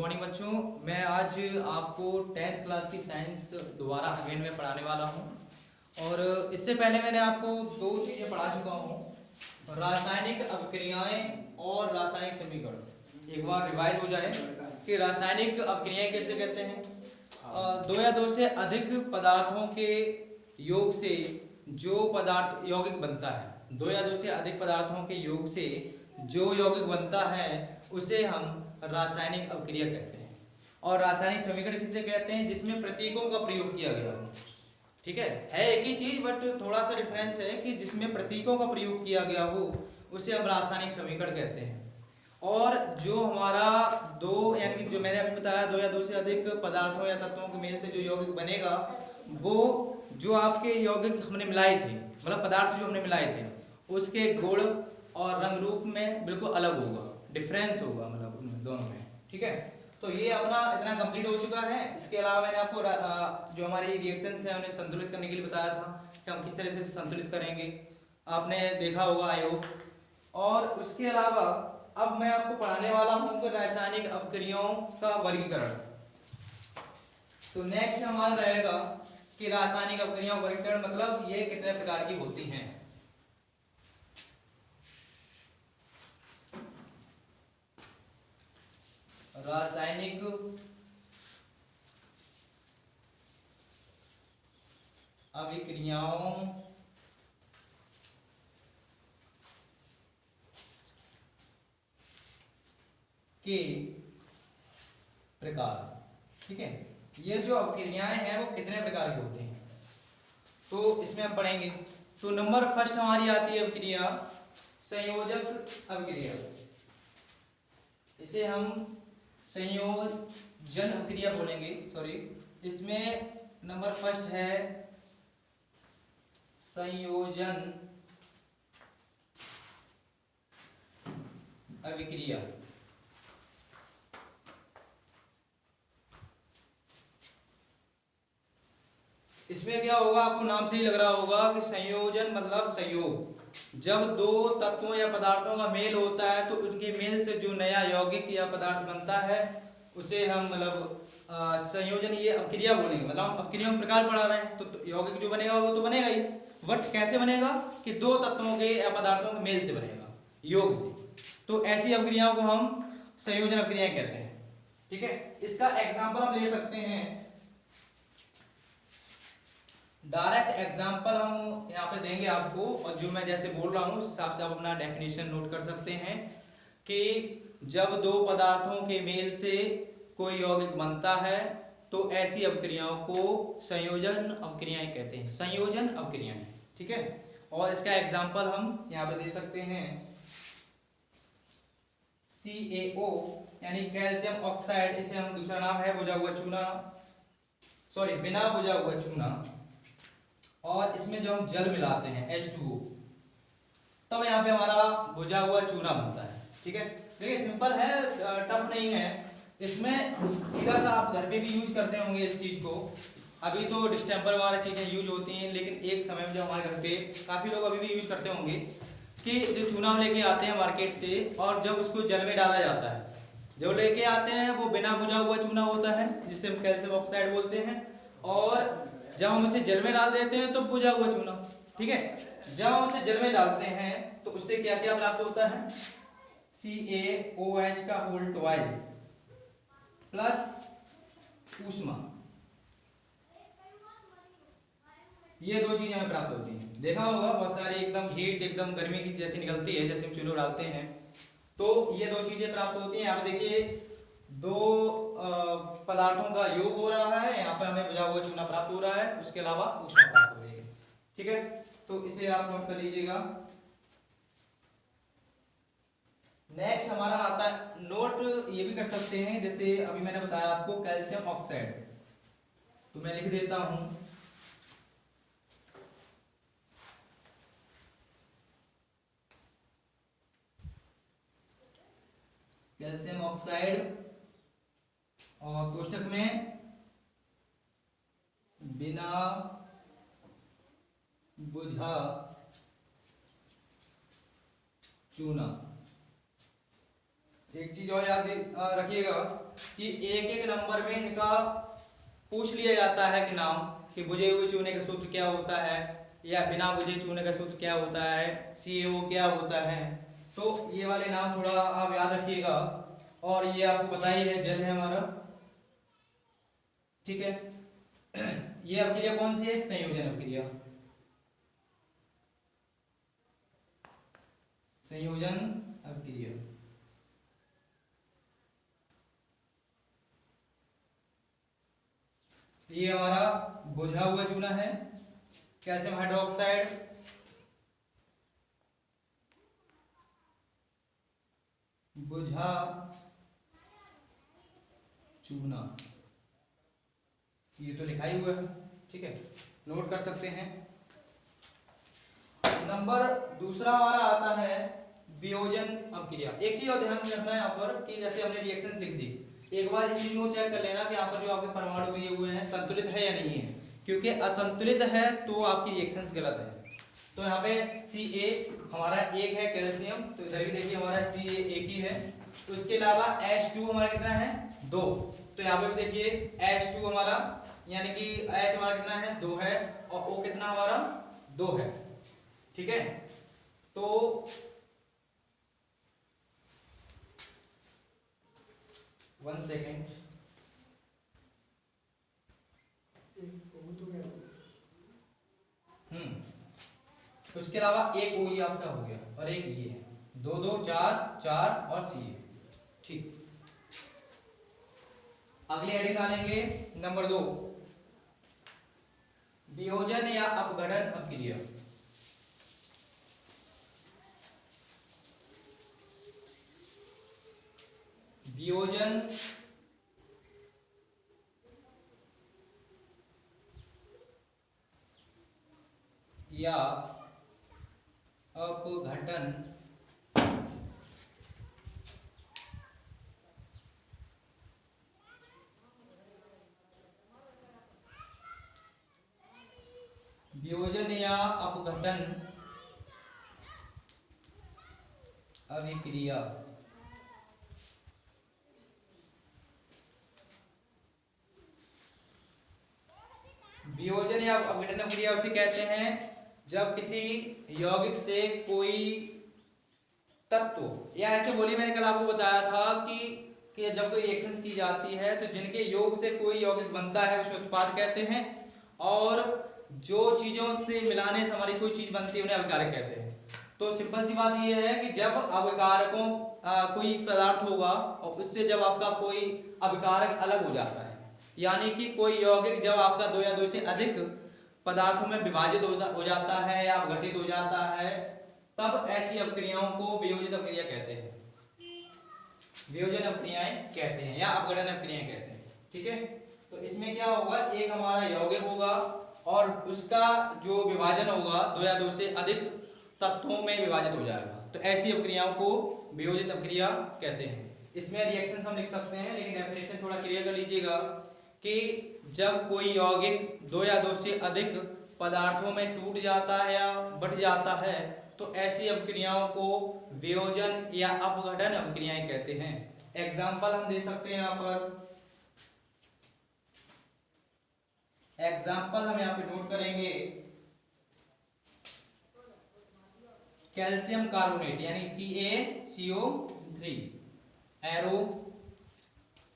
Morning बच्चों, मैं आज आपको 10th क्लास की साइंस दोबारा अगेन में पढ़ाने वाला हूँ। और इससे पहले मैंने आपको दो चीज़ें पढ़ा चुका हूँ, रासायनिक अभिक्रियाएं और रासायनिक समीकरण। एक बार रिवाइज हो जाए कि रासायनिक अभिक्रियाएं कैसे कहते हैं। दो या दो से अधिक पदार्थों के योग से जो पदार्थ यौगिक बनता है, दो या दो से अधिक पदार्थों के योग से जो यौगिक बनता है उसे हम रासायनिक अभिक्रिया कहते हैं। और रासायनिक समीकरण किसे कहते हैं? जिसमें प्रतीकों का प्रयोग किया गया हो। ठीक है एक ही चीज बट थोड़ा सा डिफरेंस है कि जिसमें प्रतीकों का प्रयोग किया गया हो उसे हम रासायनिक समीकरण कहते हैं। और जो हमारा दो यानी कि जो मैंने अभी बताया, दो या दो से अधिक पदार्थों या तत्वों के मेल से जो यौगिक बनेगा वो जो आपके यौगिक हमने मिलाए थे, मतलब पदार्थ जो हमने मिलाए थे उसके गुण और रंग रूप में बिल्कुल अलग होगा, डिफरेंस होगा मतलब उनमें दोनों में। ठीक है, तो ये अपना इतना कंप्लीट हो चुका है। इसके अलावा मैंने आपको जो हमारी रिएक्शंस हैं उन्हें संतुलित करने के लिए बताया था कि हम किस तरह से संतुलित करेंगे, आपने देखा होगा आई होप। और उसके अलावा अब मैं आपको पढ़ाने वाला हूँ कि रासायनिक अभिक्रियाओं का वर्गीकरण। तो नेक्स्ट हमारा रहेगा कि रासायनिक अभिक्रियाओं वर्गीकरण मतलब ये कितने प्रकार की होती हैं। रासायनिक अभिक्रियाओं के प्रकार। ठीक है, ये जो अभिक्रियाएं हैं वो कितने प्रकार की होती हैं तो इसमें हम पढ़ेंगे। तो नंबर फर्स्ट हमारी आती है अभिक्रिया संयोजक अभिक्रिया। इसे हम संयोजन अभिक्रिया बोलेंगे, सॉरी। इसमें नंबर फर्स्ट है संयोजन अभिक्रिया। इसमें क्या होगा, आपको नाम से ही लग रहा होगा कि संयोजन मतलब संयोग। जब दो तत्वों या पदार्थों का मेल होता है तो उनके मेल से जो नया यौगिक या पदार्थ बनता है उसे हम मतलब संयोजन ये अभिक्रिया बोलेंगे। मतलब हम अभिक्रिया प्रकार पढ़ा रहे हैं तो यौगिक जो बनेगा वो तो बनेगा ही, बट कैसे बनेगा कि दो तत्वों के या पदार्थों के मेल से बनेगा, योग से। तो ऐसी अभिक्रियाओं को हम संयोजन अभिक्रियाएं कहते हैं। ठीक है, इसका एग्जाम्पल हम ले सकते हैं, डायरेक्ट एग्जाम्पल हम यहाँ पे देंगे आपको। और जो मैं जैसे बोल रहा हूँ उस हिसाब से आप अपना डेफिनेशन नोट कर सकते हैं कि जब दो पदार्थों के मेल से कोई यौगिक बनता है तो ऐसी अभिक्रियाओं को संयोजन अभिक्रियाएं कहते हैं, संयोजन अभिक्रियाएं। ठीक है, और इसका एग्जाम्पल हम यहाँ पे दे सकते हैं CaO यानी कैल्शियम ऑक्साइड। इसे हम दूसरा नाम है बुझा हुआ चूना, सॉरी बिना बुझा हुआ चूना। और इसमें जब हम जल मिलाते हैं H2O तब यहाँ पे हमारा बुझा हुआ चूना बनता है। ठीक है, देखिए सिंपल है, टफ नहीं है। इसमें सीधा सा आप घर पे भी यूज करते होंगे इस चीज को। अभी तो डिस्टेंपर वाली चीजें यूज होती हैं, लेकिन एक समय में जो हमारे घर पे काफी लोग अभी भी यूज करते होंगे कि जो चूना हम लेके आते हैं मार्केट से और जब उसको जल में डाला जाता है, जो लेके आते हैं वो बिना बुझा हुआ चूना होता है जिसे हम कैल्शियम ऑक्साइड बोलते हैं। और जब हम उसे जल में डाल देते हैं तो बुझा हुआ चूना। ठीक है, जब हम उसे जल में डालते हैं तो उससे क्या क्या प्राप्त होता है, CaOH का होल ट्वाइस प्लस ऊष्मा। ये दो चीजें हमें प्राप्त होती हैं। देखा होगा बहुत सारी एकदम हीट, एकदम गर्मी की जैसी निकलती है जैसे हम चूना डालते हैं, तो ये दो चीजें प्राप्त होती हैं। यहाँ पे देखिए दो पदार्थों का योग हो रहा है, यहाँ पे हमें बुझा हुआ चूना प्राप्त हो रहा है, उसके अलावा ऊष्मा प्राप्त हो रही है। ठीक है, तो इसे आप नोट कर लीजिएगा। नेक्स्ट हमारा आता है, नोट ये भी कर सकते हैं, जैसे अभी मैंने बताया आपको कैल्शियम ऑक्साइड, तो मैं लिख देता हूं कैल्शियम ऑक्साइड और कोष्टक में बिना बुझा चूना। एक चीज और याद रखिएगा कि एक एक नंबर में इनका पूछ लिया जाता है कि नाम, कि बुझे हुए चूने का सूत्र क्या होता है, या बिना बुझे चूने का सूत्र क्या होता है, CaO क्या होता है। तो ये वाले नाम थोड़ा आप याद रखिएगा। और ये आपको पता ही है, जल है हमारा, ठीक है। ये अपक्रिया कौन सी है? संयोजन अपक्रिया। संयोजन अपक्रिया। ये हमारा बुझा हुआ चूना है, कैल्शियम हाइड्रोक्साइड, बुझा चूना, ये तो लिखा ही हुआ है, ठीक है, नोट कर सकते हैं। नंबर दूसरा हमारा आता है वियोजन अपक्रिया। एक चीज और ध्यान रखना है यहाँ पर कि जैसे हमने रिएक्शंस लिख दी, एक बार इस चीज को चेक कर लेना कि यहाँ पर जो आपके परमाणु दिए हुए हैं संतुलित है या नहीं है, क्योंकि असंतुलित है तो आपकी रिएक्शंस गलत है। तो यहाँ पे Ca हमारा एक है कैल्शियम, तो इधर भी देखिए हमारा Ca एक ही है। तो इसके अलावा H2 हमारा कितना है? 2। तो यहाँ पे भी देखिए H2 हमारा, यानी कि H हमारा कितना है? 2 है, और O कितना हमारा? 2 है, ठीक है। तो 1 सेकेंड, उसके अलावा एक ओ ये आपका हो गया, और एक ये है, 2 2 4 4 और Ca, ठीक। अगले हेडिंग डालेंगे नंबर 2, वियोजन या अपघटन अपक्रिया। वियोजन या अपघटन वियोजन या अपघटन अभिक्रिया। वियोजन या अपघटन अभिक्रिया उसे कहते हैं जब किसी यौगिक से कोई तत्व, या ऐसे बोलिए मैंने कल आपको बताया था कि जब कोई रिएक्शन की जाती है तो जिनके योग से कोई यौगिक बनता है उसे उत्पाद कहते हैं, और जो चीजों से मिलाने से हमारी कोई चीज बनती है उन्हें अभिकारक कहते हैं। तो सिंपल सी बात यह है कि जब अभिकारकों कोई पदार्थ होगा और उससे जब आपका कोई अभिकारक अलग हो जाता है, यानी कि कोई यौगिक जब आपका 2 या 2 से अधिक पदार्थों में विभाजित हो जाता है या अपघटित हो जाता है, तब ऐसी अपक्रियाओं को वियोजित अपक्रिया कहते हैं, वियोजन अपक्रियाएं कहते हैं या अपघटन अपक्रियाएं कहते हैं, ठीक है। तो इसमें क्या होगा, एक हमारा यौगिक होगा और उसका जो विभाजन होगा 2 या 2 से अधिक तत्वों में विभाजित हो जाएगा, तो ऐसी अपक्रियाओं को वियोजित अपक्रिया कहते हैं। इसमें रिएक्शंस हम लिख सकते हैं, लेकिन डेफिनेशन थोड़ा क्लियर कर लीजिएगा कि जब कोई यौगिक 2 या 2 से अधिक पदार्थों में टूट जाता है या बट जाता है, तो ऐसी अपक्रियाओं को वियोजन या अपघटन अपक्रियाएं कहते हैं। एग्जाम्पल हम दे सकते हैं यहाँ पर, एग्जाम्पल हम यहाँ पे नोट करेंगे, कैल्शियम कार्बोनेट यानी CaCO3 एरो।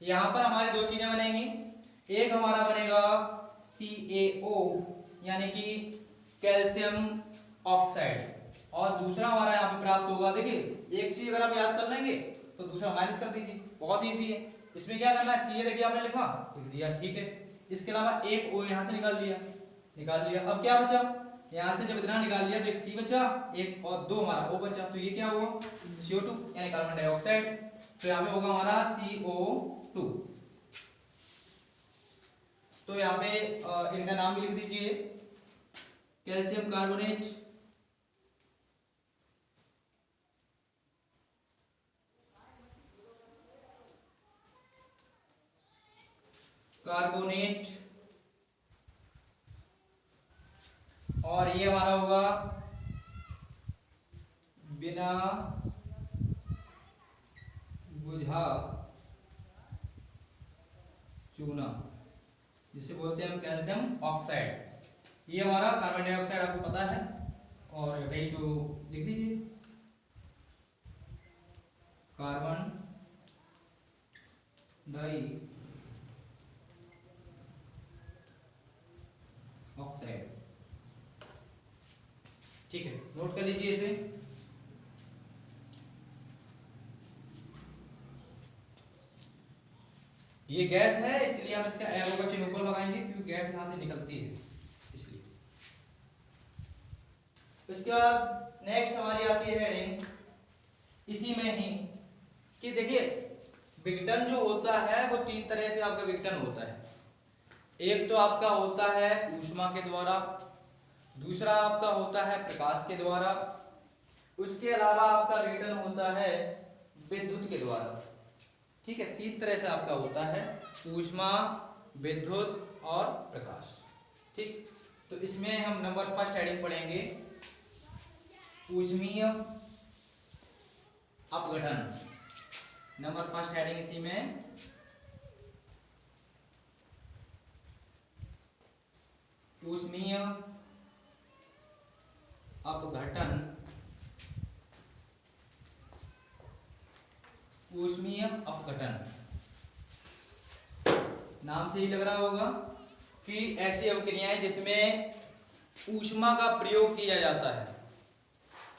यहां पर हमारी 2 चीजें बनेंगी, एक हमारा बनेगा CaO यानी कि कैल्शियम ऑक्साइड, और दूसरा हमारा यहाँ पे प्राप्त होगा, देखिए एक चीज अगर आप याद कर लेंगे तो दूसरा माइनस कर दीजिए, बहुत ईजी है। इसमें क्या करना है, Ca देखिए आपने लिख दिया, ठीक है। इसके अलावा एक O यहाँ से निकाल लिया। अब क्या बचा, यहाँ से जब इतना निकाल लिया तो एक C बचा, एक और 2 हमारा O बचा, तो ये क्या हुआ, CO2 यानी कार्बन डाइऑक्साइड। तो यहाँ पे होगा हमारा CO2। तो यहाँ पे इनका नाम भी लिख दीजिए, कैल्शियम कार्बोनेट, और ये हमारा होगा बिना बुझाव चूना, जिसे बोलते हैं हम कैल्शियम ऑक्साइड। ये हमारा कार्बन डाइऑक्साइड आपको पता है, और यही तो लिख लीजिए, कार्बन डाई ऑक्साइड। ठीक है, नोट कर लीजिए इसे। ये गैस है, इसलिए हम इसका एरो का चिन्ह ऊपर लगाएंगे, क्योंकि गैस यहां से निकलती है इसलिए। उसके बाद नेक्स्ट हमारी आती है हेडिंग इसी में ही, कि देखिए विघटन जो होता है वो तीन तरह से आपका विघटन होता है। एक तो आपका होता है ऊष्मा के द्वारा, दूसरा आपका होता है प्रकाश के द्वारा, उसके अलावा आपका विघटन होता है विद्युत के द्वारा। ठीक है, तीन तरह से आपका होता है, ऊष्मा, विद्युत और प्रकाश। ठीक, तो इसमें हम नंबर फर्स्ट हेडिंग पढ़ेंगे ऊष्मीय अपघटन। नंबर फर्स्ट हेडिंग इसी में ऊष्मीय अपघटन। ऊष्मीय अपघटन नाम से ही लग रहा होगा कि ऐसी अभिक्रियाएं जिसमें ऊष्मा का प्रयोग किया जाता है,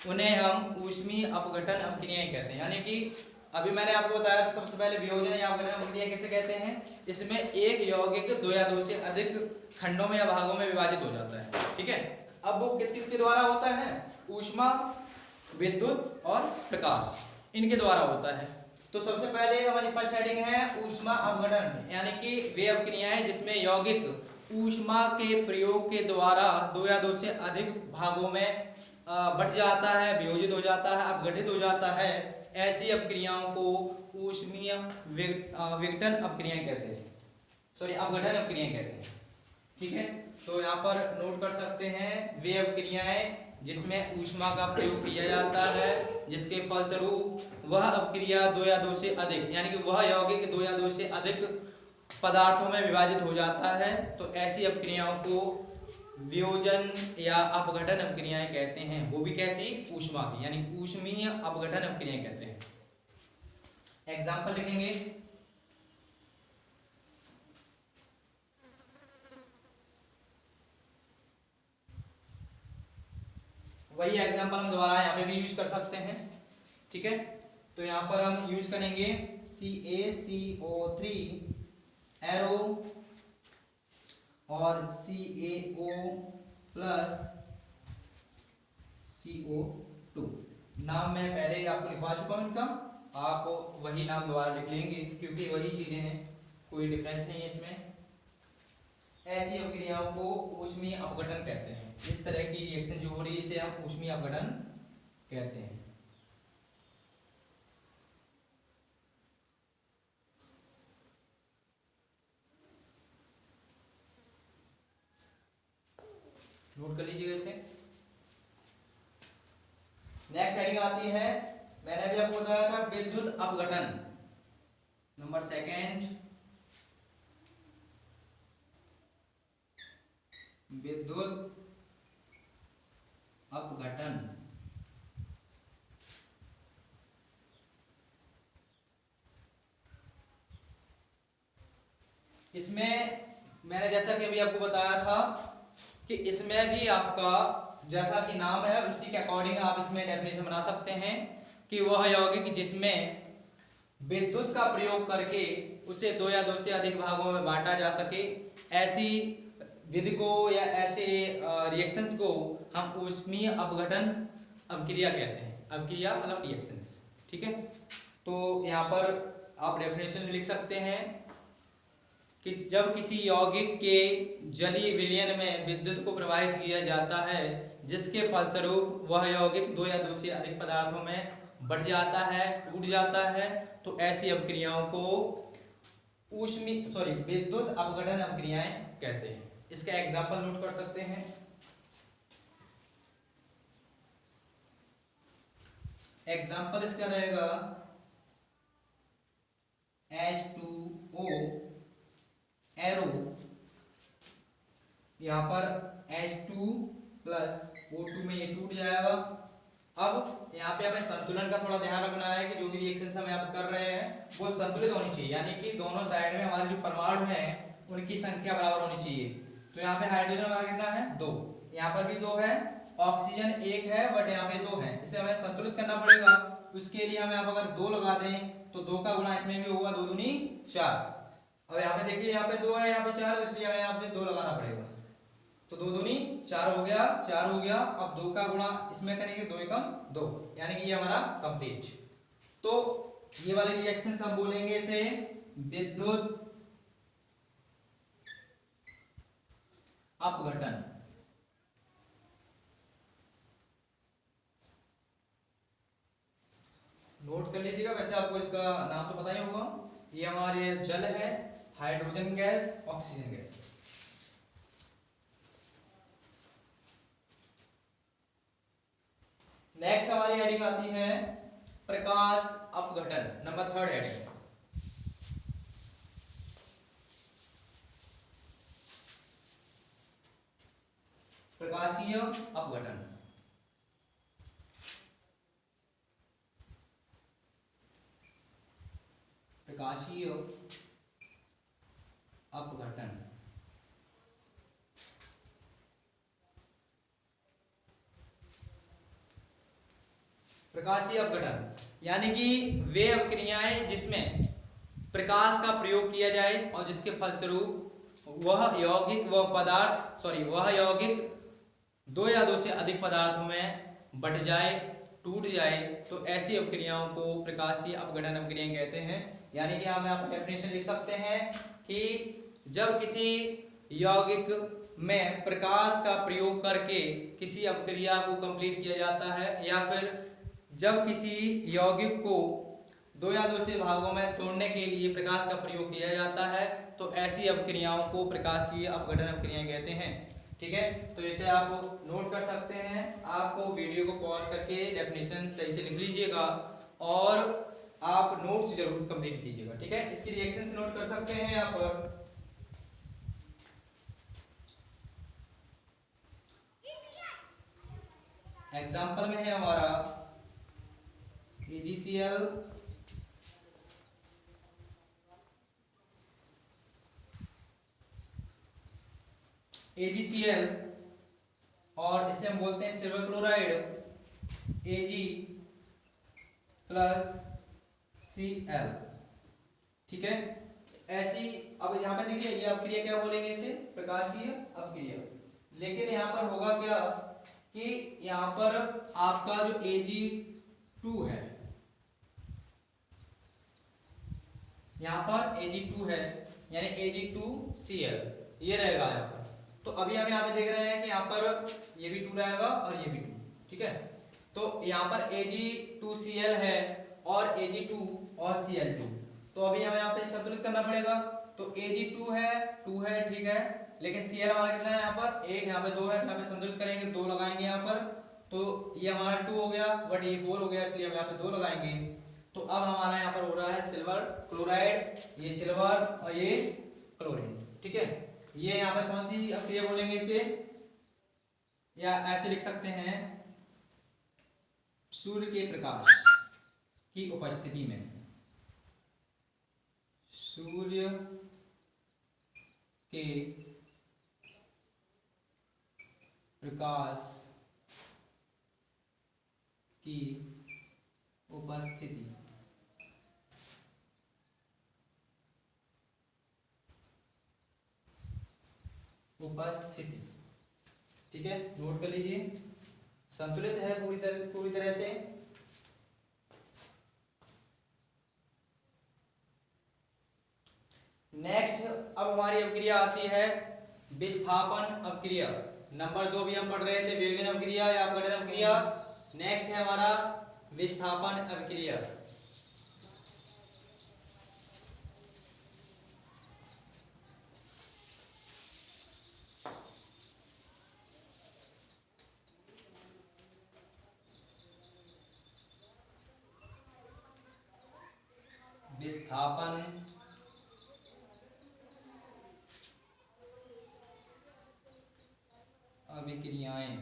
उन्हें हम ऊष्मीय अपघटन अभिक्रियाएं कहते हैं। यानी कि अभी मैंने आपको बताया था सबसे पहले वियोजन या अपघटन अभिक्रिया किसे कहते हैं, इसमें एक यौगिक दो या दो से अधिक खंडों में या भागों में विभाजित हो जाता है। ठीक है, अब वो किस किस के द्वारा होता है, ऊष्मा, विद्युत और प्रकाश, इनके द्वारा होता है। तो सबसे पहले हमारी फर्स्ट हेडिंग है ऊष्मा अपघटन, यानी कि वे अभिक्रियाएं जिसमें यौगिक ऊष्मा के प्रयोग के द्वारा दो या दो से अधिक भागों में बट जाता है, वियोजित हो जाता है, अपघटित हो जाता है, ऐसी अपक्रियाओं को ऊष्मीय विघटन अपक्रियाएं कहते हैं, सॉरी अपघटन अपक्रियाएं कहते हैं। ठीक है, तो यहाँ पर नोट कर सकते हैं वे अपक्रियाएं जिसमें ऊष्मा का प्रयोग किया जाता है, जिसके फलस्वरूप वह अपक्रिया दो या दो से अधिक, यानी कि वह यौगिक दो या दो से अधिक पदार्थों में विभाजित हो जाता है, तो ऐसी अपक्रियाओं को वियोजन या अपघटन अपक्रियाएं कहते हैं। वो भी कैसी, ऊष्मा की, यानी ऊष्मीय अपघटन अपक्रियाएं कहते हैं। एग्जाम्पल लिखेंगे, वही एग्जाम्पल हम दोबारा यहाँ पे भी यूज कर सकते हैं। ठीक है, तो यहाँ पर हम यूज करेंगे CaCO3 एरो और CaO प्लस CO2। नाम मैं पहले ही आपको लिखवा चुका हूँ इनका, आप वही नाम दोबारा लिख लेंगे क्योंकि वही चीजें हैं, कोई डिफरेंस नहीं है इसमें। ऐसी अभिक्रियाओं को ऊष्मीय अपघटन कहते हैं। इस तरह की रिएक्शन जो हो रही है इसे हम ऊष्मीय अपघटन कहते हैं। नोट कर लीजिएगा इसे। नेक्स्ट हेडिंग आती है, मैंने अभी आपको बताया था विद्युत अपघटन। नंबर सेकंड विद्युत अपघटन। इसमें मैंने जैसा कि अभी आपको बताया था कि इसमें भी आपका जैसा कि नाम है उसी के अकॉर्डिंग आप इसमें डेफिनेशन बना सकते हैं कि वह यौगिक जिसमें विद्युत का प्रयोग करके उसे दो या दो से अधिक भागों में बांटा जा सके, ऐसी विधि को या ऐसे रिएक्शंस को हम ऊष्मीय अपघटन अभिक्रिया कहते हैं। अभिक्रिया मतलब रिएक्शंस। ठीक है, तो यहाँ पर आप डेफिनेशन लिख सकते हैं कि जब किसी यौगिक के जलीय विलयन में विद्युत को प्रवाहित किया जाता है जिसके फलस्वरूप वह यौगिक दो या दो से अधिक पदार्थों में बढ़ जाता है, टूट जाता है, तो ऐसी अभिक्रियाओं को विद्युत अपघटन अभिक्रियाएं कहते हैं। इसका एग्जांपल नोट कर सकते हैं। एग्जांपल इसका रहेगा H2O एरो, यहाँ पर H2 प्लस O2 में ये टूट जाएगा। अब यहाँ पे हमें संतुलन का थोड़ा ध्यान रखना है कि जो भी रिएक्शन हम यहाँ कर रहे हैं वो संतुलित होनी चाहिए, यानी कि दोनों साइड में हमारे जो परमाणु हैं उनकी संख्या बराबर होनी चाहिए। तो यहाँ पे हाइड्रोजन हमारा कितना है 2, यहाँ पर भी 2 है, ऑक्सीजन 1 है बट यहाँ पे 2 है, इसे हमें संतुलित करना पड़ेगा। उसके लिए हमें अगर 2 लगा दें तो 2 का गुणा इसमें भी होगा, 2 दूनी 4। अब यहाँ पे देखिए यहाँ पे 2 है यहाँ पे 4, इसलिए हमें यहाँ पे 2 लगाना पड़ेगा। तो 2 दूनी 4 हो गया, 4 हो गया। अब 2 का गुणा इसमें करेंगे, 2 एकम 2, यानी कि ये हमारा कंप्लीट। तो ये वाले रिएक्शन हम बोलेंगे इसे विद्युत अपघटन। नोट कर लीजिएगा, वैसे आपको इसका नाम तो पता ही होगा। ये हमारे जल है, hydrogen gas, oxygen gas. Next हमारी हेडिंग आती है प्रकाश अपघटन, नंबर 3 हेडिंग। प्रकाशीय अपघटन। प्रकाशीय अपघटन प्रकाशीय अपघटन यानी कि वे अभिक्रियाएं जिसमें प्रकाश का प्रयोग किया जाए और जिसके फलस्वरूप वह यौगिक वह यौगिक 2 या 2 से अधिक पदार्थों में बट जाए, टूट जाए, तो ऐसी अभिक्रियाओं को प्रकाशीय अपघटन अभिक्रियाएं कहते हैं। यानी कि हम यहाँ पर डेफिनेशन लिख सकते हैं कि जब किसी यौगिक में प्रकाश का प्रयोग करके किसी अपक्रिया को कंप्लीट किया जाता है, या फिर जब किसी यौगिक को 2 या 2 से भागों में तोड़ने के लिए प्रकाश का प्रयोग किया जाता है, तो ऐसी अपक्रियाओं को प्रकाशीय अपघटन अभिक्रियाएं कहते हैं। ठीक है, तो इसे आप नोट कर सकते हैं। आपको वीडियो को पॉज करके डेफिनेशन सही से लिख लीजिएगा और आप नोट्स जरूर कंप्लीट कीजिएगा। ठीक है, इसकी रिएक्शन नोट कर सकते हैं यहाँ पर। एग्जाम्पल में है हमारा AgCl और इसे हम बोलते हैं silver chloride Ag plus Cl। ठीक है, ऐसी अब यहाँ पे देखिए ये अपक्रिया क्या बोलेंगे, इसे प्रकाशीय अपक्रिया। लेकिन यहाँ पर होगा क्या कि यहाँ पर आपका जो Ag2 है, यहाँ पर Ag2 है यानी Ag2Cl ये रहेगा यहाँ पर। तो अभी हम यहाँ पे देख रहे हैं कि यहाँ पर ये भी 2 रहेगा और ये भी 2। ठीक है, तो यहाँ पर Ag2Cl है और Ag2 और Cl2, तो अभी हमें यहाँ पे संतुलित करना पड़ेगा। तो Ag2 है 2 है, ठीक है, लेकिन Cl हमारा कितना है यहाँ पर 1, यहाँ पे 2 है, यहाँ पे संतुलित करेंगे 2 लगाएंगे यहाँ पर, तो ये हमारा 2 हो गया बट ये 4 हो गया, इसलिए हम यहाँ पे 2 लगाएंगे। तो अब हमारा यहाँ पर हो रहा है सिल्वर क्लोराइड, ये सिल्वर और ये क्लोरीन। ठीक है, ये यहाँ पर कौन सी अपक्रिया बोलेंगे इसे, या ऐसे लिख सकते हैं सूर्य के प्रकाश की उपस्थिति में, सूर्य के प्रकाश की उपस्थिति। ठीक है, नोट कर लीजिए, संतुलित है पूरी तरह से। नेक्स्ट अब हमारी अपक्रिया आती है विस्थापन अपक्रिया। नंबर 2 भी हम पढ़ रहे थे विभेदन अपक्रिया या अपघटन अपक्रिया। नेक्स्ट है हमारा विस्थापन अपक्रिया। विस्थापन विस्थापन अभिक्रियाएं।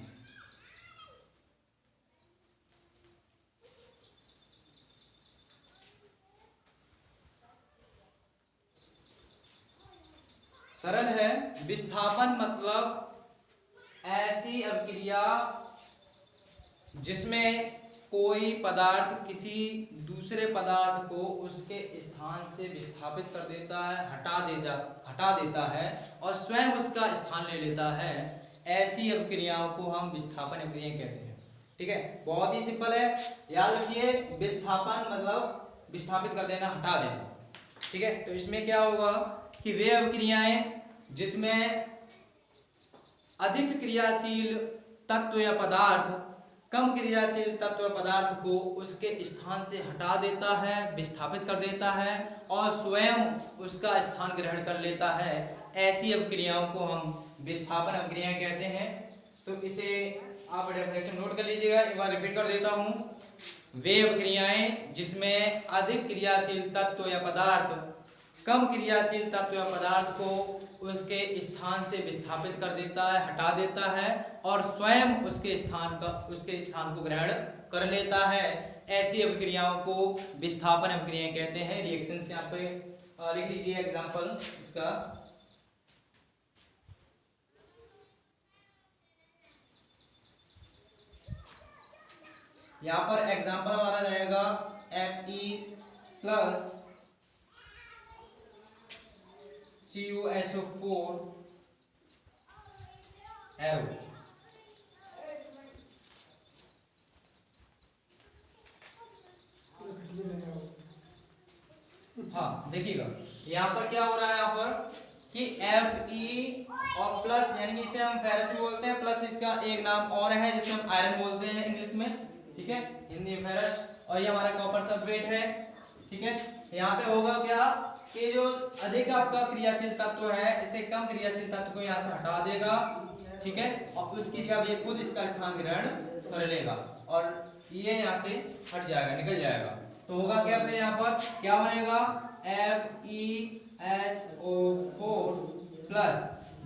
सरल है। विस्थापन मतलब ऐसी अभिक्रिया जिसमें कोई पदार्थ किसी दूसरे पदार्थ को उसके स्थान से विस्थापित कर देता है, हटा देता है और स्वयं उसका स्थान ले लेता है। ऐसी अभिक्रियाओं को हम विस्थापन अभिक्रिया कहते हैं। ठीक है, बहुत ही सिंपल है, याद रखिए। विस्थापन मतलब विस्थापित कर देना, हटा देना। ठीक है, तो इसमें क्या होगा कि वे अभिक्रियाएं जिसमें अधिक क्रियाशील तत्व या पदार्थ कम क्रियाशील तत्व पदार्थ को उसके स्थान से हटा देता है, विस्थापित कर देता है और स्वयं उसका स्थान ग्रहण कर लेता है, ऐसी अभिक्रियाओं को हम विस्थापन अभिक्रियाएं कहते हैं। तो इसे आप डेफिनेशन नोट कर लीजिएगा, एक बार रिपीट कर देता हूं। वे अभिक्रियाएं जिसमें अधिक क्रियाशील तत्व या पदार्थ कम क्रियाशील तत्व या पदार्थ को उसके स्थान से विस्थापित कर देता है, हटा देता है और स्वयं उसके स्थान को ग्रहण कर लेता है, ऐसी अभिक्रियाओं को विस्थापन अभिक्रियाएं कहते हैं। रिएक्शंस यहाँ पे लिख लीजिए एग्जांपल इसका। यहाँ पर एग्जांपल हमारा रहेगा Fe प्लस CuSO4 एरो। हाँ देखिएगा, यहाँ पर क्या हो रहा है, यहाँ पर कि Fe और प्लस यानी कि इसे हम फेरस भी बोलते हैं, प्लस इसका एक नाम और है जिसे हम आयरन बोलते हैं इंग्लिश में। ठीक है, हिंदी में फेरस, और ये हमारा कॉपर सल्फेट है। ठीक है, यहाँ पे होगा क्या कि जो अधिक आपका क्रियाशील तत्व है इसे कम क्रियाशील तत्व को यहाँ से हटा देगा। ठीक है, और उसकी जगह ये खुद इसका स्थान ग्रहण कर लेगा और ये यहाँ से हट जाएगा, निकल जाएगा। तो होगा क्या, फिर यहाँ पर क्या बनेगा, FeSO4 प्लस,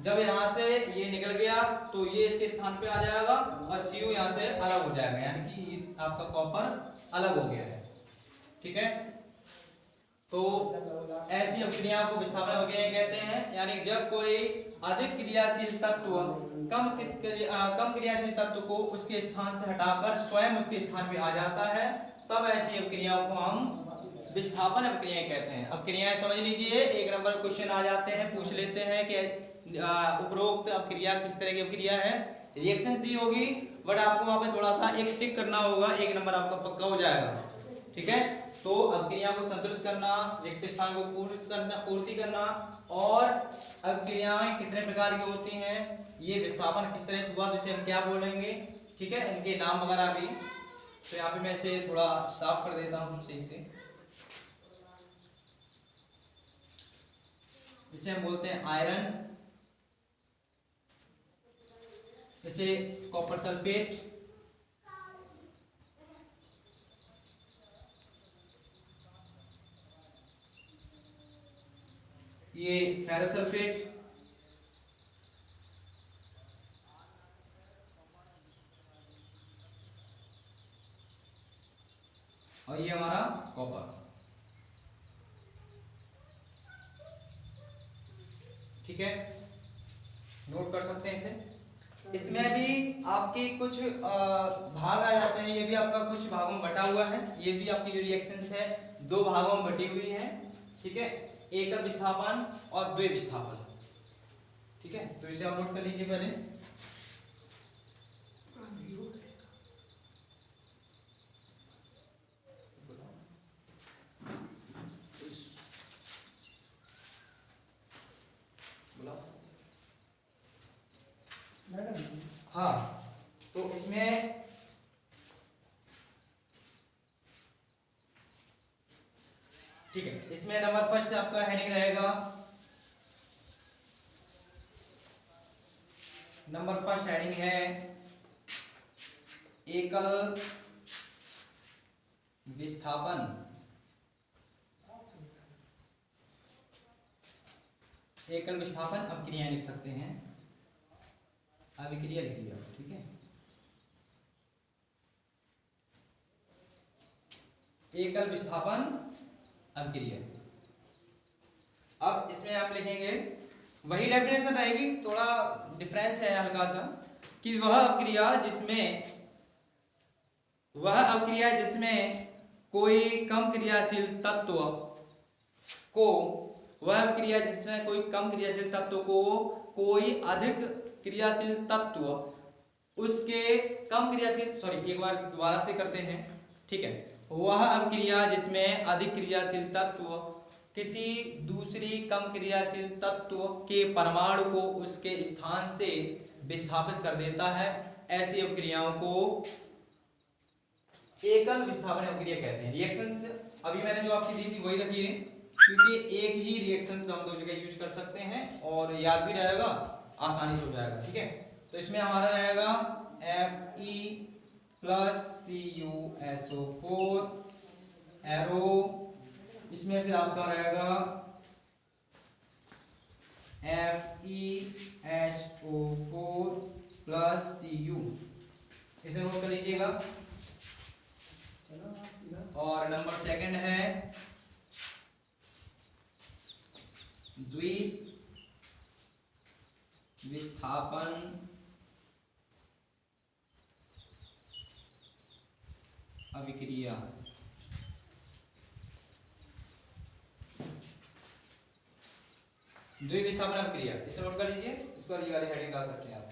जब यहाँ से ये निकल गया तो ये इसके स्थान पे आ जाएगा और Cu यहाँ से अलग हो जाएगा, यानी कि आपका कॉपर अलग हो गया है। ठीक है, तो ऐसी अभिक्रियाओं को विस्थापन अभिक्रियाएं कहते हैं, यानी जब कोई अधिक क्रियाशील तत्व कम क्रियाशील तत्व को उसके स्थान से हटाकर स्वयं उसके स्थान पे आ जाता है, तब ऐसी अभिक्रियाओं को हम विस्थापन अभिक्रियाएं कहते हैं। अभिक्रियाएं समझ लीजिए, एक नंबर क्वेश्चन आ जाते हैं, पूछ लेते हैं कि उपरोक्त अभिक्रिया किस तरह की अभिक्रिया है। रिएक्शंस दी होगी बट आपको वहां पे थोड़ा सा एक टिक करना होगा, एक नंबर आपका पक्का हो जाएगा। ठीक है, तो अभिक्रिया को संतुलित करना, रिक्त स्थान को पूर्ति करना और अभिक्रियाएं कितने प्रकार की होती हैं, ये विस्थापन किस तरह से हुआ, जिसे हम क्या बोलेंगे। ठीक है, इनके नाम वगैरह भी। तो यहाँ पे मैं इसे थोड़ा साफ कर देता हूँ सही से। इसे हम बोलते हैं आयरन, इसे कॉपर सल्फेट, ये फेरस सल्फेट, और ये हमारा कॉपर। ठीक है, नोट कर सकते हैं इसे। इसमें भी आपके कुछ भाग आ जाते हैं, ये भी आपका कुछ भागों में बटा हुआ है। ये भी आपकी जो रिएक्शंस है दो भागों में बटी हुई है। ठीक है, एकल विस्थापन और द्वि विस्थापन। ठीक है, तो इसे आप नोट कर लीजिए पहले। हाँ, तो इसमें ठीक है, इसमें नंबर फर्स्ट आपका हेडिंग रहेगा, नंबर फर्स्ट हेडिंग है एकल विस्थापन एकल विस्थापन अभिक्रियाएं लिख सकते हैं, अभिक्रिया लिख लिया, ठीक है। एकल विस्थापन अभिक्रिया। अब इसमें आप लिखेंगे वही डेफिनेशन रहेगी, थोड़ा डिफरेंस है हल्का सा, कि वह अभिक्रिया जिसमें कोई कम क्रियाशील तत्व को कोई अधिक क्रियाशील तत्व उसके कम क्रियाशील, सॉरी एक बार दोबारा से करते हैं, ठीक है। वह अभिक्रिया जिसमें अधिक क्रियाशील तत्व किसी दूसरी कम क्रियाशील तत्व के परमाणु को उसके स्थान से विस्थापित कर देता है, ऐसी अभिक्रियाओं को एकल विस्थापन अभिक्रिया कहते हैं। रिएक्शंस अभी मैंने जो आपकी दी थी वही रखिए, क्योंकि एक ही रिएक्शंस हम दो जगह यूज कर सकते हैं और याद भी रहेगा, आसानी से हो जाएगा, ठीक है। तो इसमें हमारा रहेगा Fe प्लस CuSO4 एरो, इसमें फिर आपका रहेगा FeHO4 प्लस Cu, इसे नोट कर लीजिएगा। और नंबर सेकंड है द्विविस्थापन अभिक्रिया। द्विविस्थापन अभिक्रिया, इसे नोट कर लीजिए, इसको वाली हेडिंग डाल सकते हैं आप।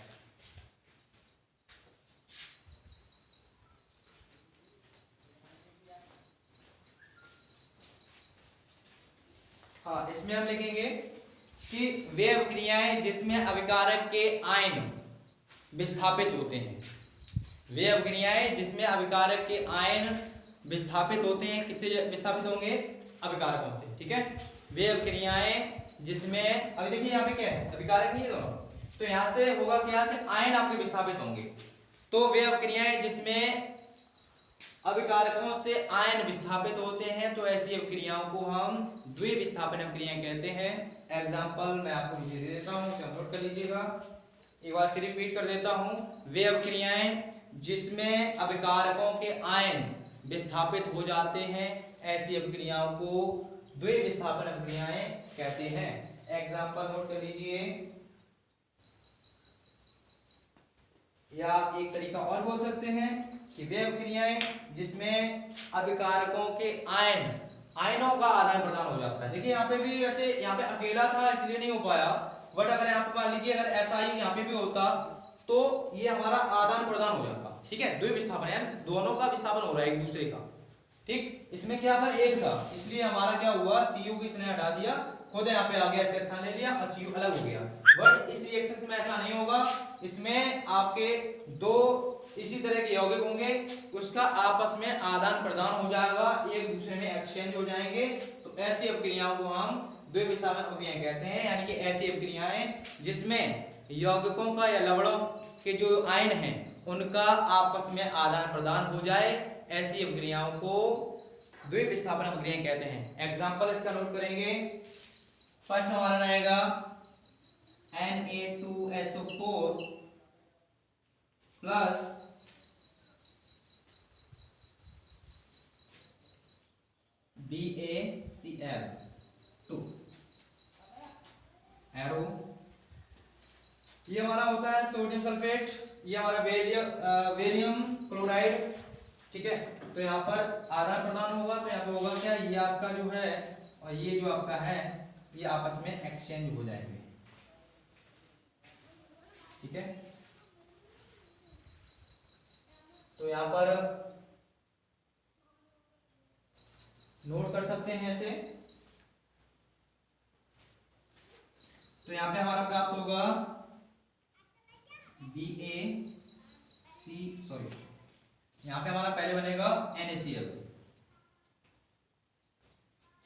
हाँ, इसमें हम लिखेंगे कि वे अभिक्रियाएं जिसमें अभिकारक के आयन विस्थापित होते हैं, वे अभिक्रियाएं जिसमें अभिकारक के आयन विस्थापित होते हैं, किससे विस्थापित होंगे? अभिकारकों से, ठीक है। वे अभिक्रियाएं जिसमें, अभी देखिए यहाँ पे क्या है, अभिकारक नहीं है दोनों, तो यहाँ से होगा क्या कि आयन आपके विस्थापित होंगे। तो वे अभिक्रियाएं जिसमें अभिकारकों से आयन विस्थापित होते हैं, तो ऐसी अभिक्रियाओं को हम द्विविस्थापन अभिक्रियाएं कहते हैं। एग्जाम्पल मैं आपको नीचे दे देता हूँ, नोट कर लीजिएगा, एक बार फिर रिपीट कर देता हूँ। वे अभिक्रियाएं जिसमें अभिकारकों के आयन विस्थापित हो जाते हैं, ऐसी अभिक्रियाओं को द्विविस्थापन अभिक्रियाएं कहते हैं। एग्जाम्पल नोट कर लीजिए, या एक तरीका और बोल सकते हैं कि वे अभिक्रियाएं जिसमें अभिकारकों के आयनों का आदान प्रदान हो जाता है। देखिए यहाँ पे भी वैसे यहाँ पे अकेला था इसलिए नहीं हो पाया, बट अगर यहाँ पे मान लीजिए अगर ऐसा ही यहाँ पे भी होता तो ये हमारा आदान प्रदान हो जाता, ठीक है। द्विविस्थापन यानी दोनों का विस्थापन हो रहा है एक दूसरे का, ठीक। इसमें क्या था, एक था, इसलिए हमारा क्या हुआ, Cu को इसने हटा दिया, खुद यहाँ पे आ गया, इसका स्थान ले लिया और Cu अलग हो गया। बट इस रिएक्शन में ऐसा नहीं होगा, इसमें आपके दो इसी तरह के यौगिक होंगे, उसका आपस में आदान प्रदान हो जाएगा, एक दूसरे में एक्सचेंज हो जाएंगे। तो ऐसी अभिक्रियाओं को हम द्विविस्थापन अभिक्रियाएं कहते हैं, यानी कि ऐसी अभिक्रियाएं जिसमें यौगिकों का या लवणों के जो आयन हैं उनका आपस में आदान प्रदान हो जाए, ऐसी अभिक्रियाओं को द्विविस्थापन अभिक्रियाएं कहते हैं। एग्जाम्पल इसका नोट करेंगे, फर्स्ट हमारा रहेगा Na2SO4 प्लस BaCl2 एरो। ये हमारा होता है सोडियम सल्फेट, ये हमारा बेरियम क्लोराइड, ठीक है। तो यहाँ पर आदान प्रदान होगा, तो यहाँ पे होगा क्या, ये आपका जो है और ये जो आपका है ये आपस में एक्सचेंज हो जाएंगे, ठीक है। तो यहाँ पर नोट कर सकते हैं ऐसे। तो यहाँ पे हमारा प्राप्त होगा यहाँ पे हमारा पहले बनेगा NaCl,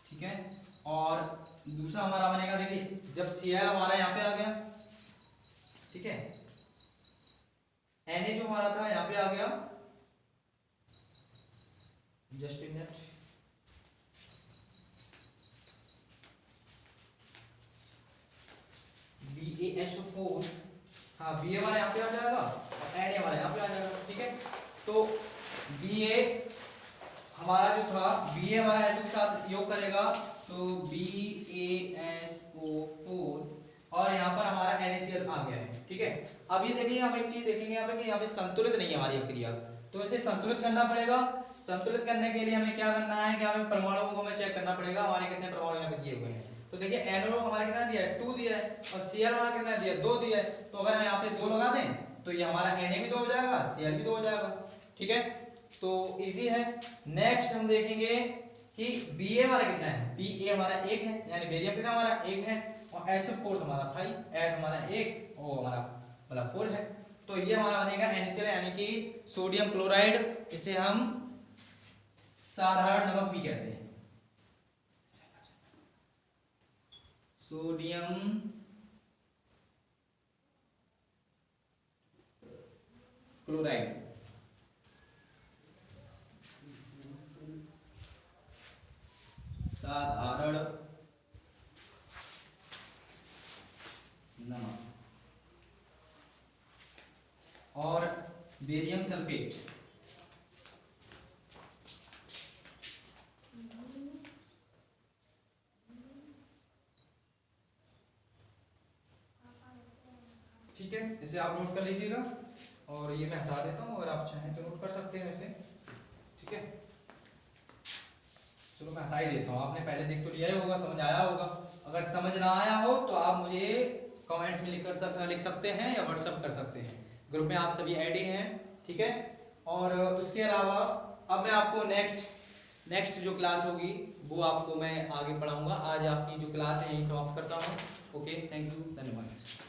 ठीक है। और दूसरा हमारा बनेगा, देखिए जब Cl हमारा यहाँ पे आ गया, ठीक है, Na जो हमारा था यहाँ पे आ गया, जस्ट इन मिनट, BaSO4, हाँ Ba हमारा यहाँ पे आ जाएगा और Na हमारा यहाँ पे आ जाएगा, ठीक है। तो Ba हमारा जो था, Ba हमारा SO के साथ योग करेगा तो BaSO4 और यहाँ पर हमारा NaCl आ गया है, ठीक है। अब ये देखिए हम एक चीज देखेंगे यहाँ पे कि यहाँ पे संतुलित नहीं है हमारी अभिक्रिया, तो इसे संतुलित करना पड़ेगा। संतुलित करने के लिए हमें क्या करना है कि हमें परमाणुओं को हमें चेक करना पड़ेगा हमारे कितने परमाणु यहाँ पे दिए हुए हैं। तो देखिए NO हमारा कितना दिया है 2 दिया है और Cl हमारा कितना दिया है 2 दिया है, तो अगर हम यहाँ पे 2 लगा दें तो ये हमारा Na भी 2 हो जाएगा, Cl भी 2 हो जाएगा, ठीक है। तो इजी है। नेक्स्ट हम देखेंगे कि Ba हमारा कितना है, Ba हमारा 1 है, यानी बेरियम कितना हमारा 1 है और SO4 हमारा था ही, S हमारा 1 और हमारा मतलब 4 है। तो ये हमारा बनेगा NaCl यानी कि सोडियम क्लोराइड, इसे हम साधारण नमक भी कहते हैं, सोडियम क्लोराइड। साधारण नमक। और बेरियम सल्फेट, ठीक है, इसे आप नोट कर लीजिएगा और ये मैं हटा देता हूं, अगर आप चाहें तो नोट कर सकते हैं वैसे, ठीक है। चलो मैं हटा ही देता हूँ, आपने पहले देख तो लिया ही होगा, समझ आया होगा। अगर समझ ना आया हो तो आप मुझे कमेंट्स में लिख सकते हैं या व्हाट्सएप कर सकते हैं, ग्रुप में आप सभी ऐड ही हैं, ठीक है। और उसके अलावा अब मैं आपको नेक्स्ट जो क्लास होगी वो आपको मैं आगे पढ़ाऊंगा। आज आपकी जो क्लास है यही समाप्त करता हूँ। ओके, थैंक यू, धन्यवाद।